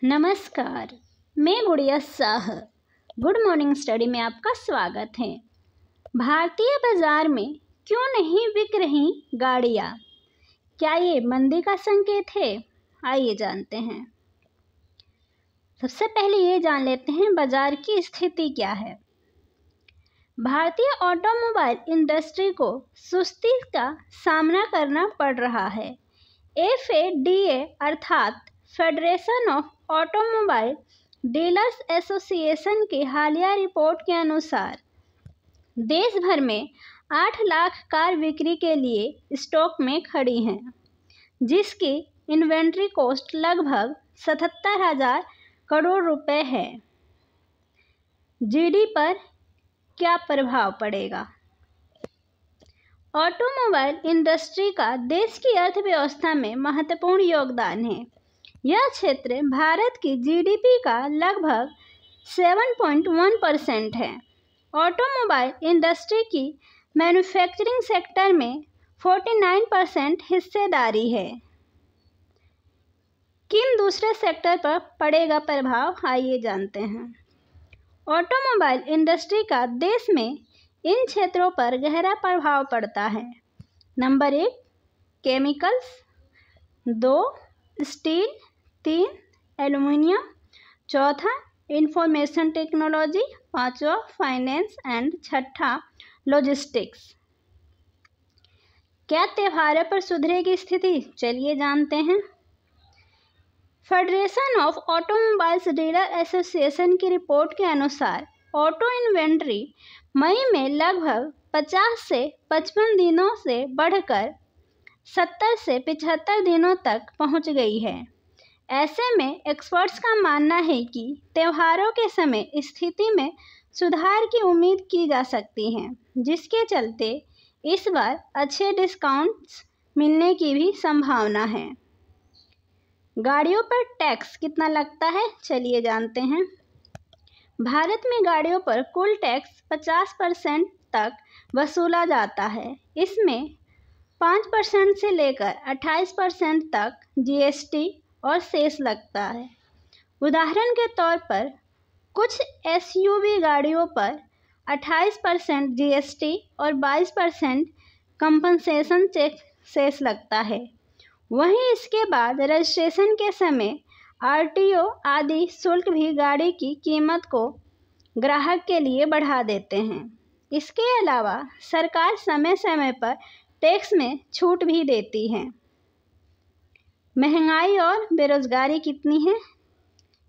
नमस्कार, मैं गुड़िया शाह। गुड मॉर्निंग स्टडी में आपका स्वागत है। भारतीय बाजार में क्यों नहीं बिक रही गाड़ियाँ? क्या ये मंदी का संकेत है? आइए जानते हैं। सबसे पहले ये जान लेते हैं बाजार की स्थिति क्या है। भारतीय ऑटोमोबाइल इंडस्ट्री को सुस्ती का सामना करना पड़ रहा है। FADA अर्थात federation of automobile dealers association की हालिया रिपोर्ट के अनुसार देश भर में 8 लाख कार बिक्री के लिए स्टॉक में खड़ी हैं, जिसकी इन्वेंट्री कॉस्ट लगभग 77,000 करोड़ रुपए है। GDP पर क्या प्रभाव पड़ेगा? ऑटोमोबाइल इंडस्ट्री का देश की अर्थव्यवस्था में महत्वपूर्ण योगदान है। यह क्षेत्र भारत की GDP का लगभग 7.1% है। ऑटोमोबाइल इंडस्ट्री की मैन्युफैक्चरिंग सेक्टर में 49% हिस्सेदारी है। किन दूसरे सेक्टर पर पड़ेगा प्रभाव, आइए जानते हैं। ऑटोमोबाइल इंडस्ट्री का देश में इन क्षेत्रों पर गहरा प्रभाव पड़ता है। Number 1 chemicals, 2 steel, 3 aluminium, 4 information technology, 5वां फाइनेंस एंड 6ठा लॉजिस्टिक्स। क्या त्योहारों पर सुधरेगी स्थिति? चलिए जानते हैं। Federation of automobiles dealer association की रिपोर्ट के अनुसार ऑटो इन्वेंट्री मई में लगभग 50 से 55 दिनों से बढ़कर 70 से 75 दिनों तक पहुंच गई है। ऐसे में एक्सपर्ट्स का मानना है कि त्योहारों के समय स्थिति में सुधार की उम्मीद की जा सकती है, जिसके चलते इस बार अच्छे डिस्काउंट्स मिलने की भी संभावना है। गाड़ियों पर टैक्स कितना लगता है? चलिए जानते हैं। भारत में गाड़ियों पर कुल टैक्स 50% तक वसूला जाता है। इसमें 5% से लेकर 28% तक GST और सेस लगता है। उदाहरण के तौर पर कुछ SUV गाड़ियों पर 28% GST और 22% कंपनसेशन सेस लगता है। वहीं इसके बाद रजिस्ट्रेशन के समय RTO आदि शुल्क भी गाड़ी की कीमत को ग्राहक के लिए बढ़ा देते हैं। इसके अलावा सरकार समय समय पर टैक्स में छूट भी देती है। महंगाई और बेरोजगारी कितनी है,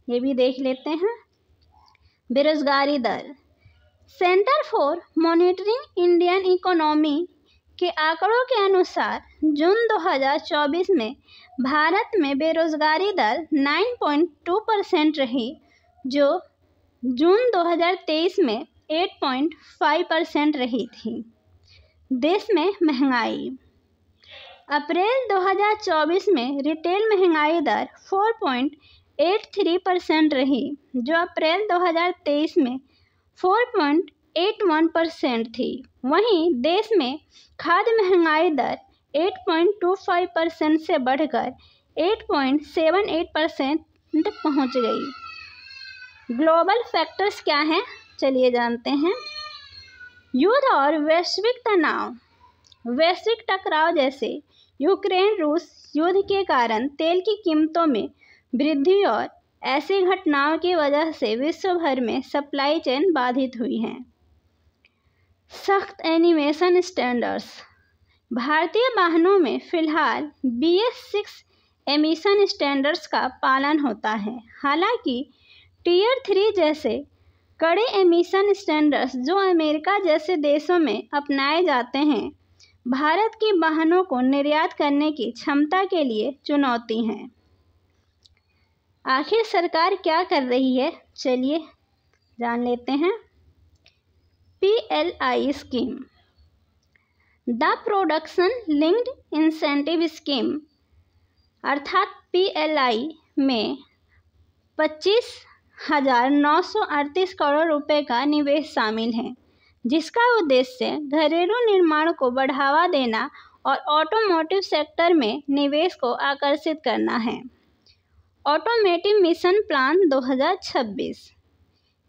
ये भी देख लेते हैं। बेरोजगारी दर। Centre for monitoring Indian economy के आंकड़ों के अनुसार जून 2024 में भारत में बेरोजगारी दर 9.2% रही, जो जून 2023 में 8.5% रही थी। देश में महंगाई। अप्रैल 2024 में रिटेल महंगाई दर 4.83% रही, जो अप्रैल 2023 में 4.81% थी। वहीं देश में खाद्य महंगाई दर 8.25% से बढ़कर 8.78% पहुंच गई। ग्लोबल फैक्टर्स क्या हैं? चलिए जानते हैं। युद्ध और वैश्विक तनाव। वैश्विक टकराव जैसे यूक्रेन रूस युद्ध के कारण तेल की कीमतों में वृद्धि और ऐसी घटनाओं की वजह से विश्व भर में सप्लाई चेन बाधित हुई है। सख्त एमिशन स्टैंडर्ड्स। भारतीय वाहनों में फिलहाल BS6 एमिशन स्टैंडर्ड्स का पालन होता है। हालांकि Tier 3 जैसे कड़े एमिशन स्टैंडर्ड्स जो अमेरिका जैसे देशों में अपनाए जाते हैं, भारत के वाहनों को निर्यात करने की क्षमता के लिए चुनौती हैं। आखिर सरकार क्या कर रही है? चलिए जान लेते हैं। PLI scheme, the production linked incentive scheme अर्थात PLI में 25,938 करोड़ रुपए का निवेश शामिल है, जिसका उद्देश्य घरेलू निर्माण को बढ़ावा देना और ऑटोमोटिव सेक्टर में निवेश को आकर्षित करना है। Automotive mission plan 2026।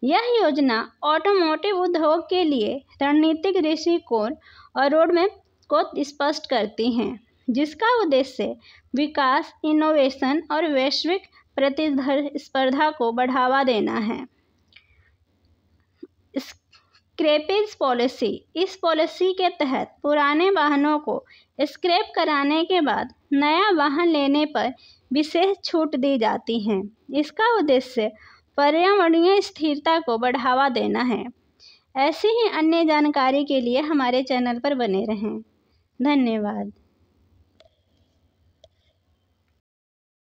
यह योजना ऑटोमोटिव उद्योग के लिए रणनीतिक दृष्टिकोण और रोडमैप को स्पष्ट करती हैं, जिसका उद्देश्य विकास, इनोवेशन और वैश्विक प्रतिस्पर्धा को बढ़ावा देना है। Scrappage policy. इस पॉलिसी के तहत पुराने वाहनों को स्क्रैप कराने के बाद नया वाहन लेने पर विशेष छूट दी जाती है। इसका उद्देश्य पर्यावरणीय स्थिरता को बढ़ावा देना है। ऐसी ही अन्य जानकारी के लिए हमारे चैनल पर बने रहें। धन्यवाद।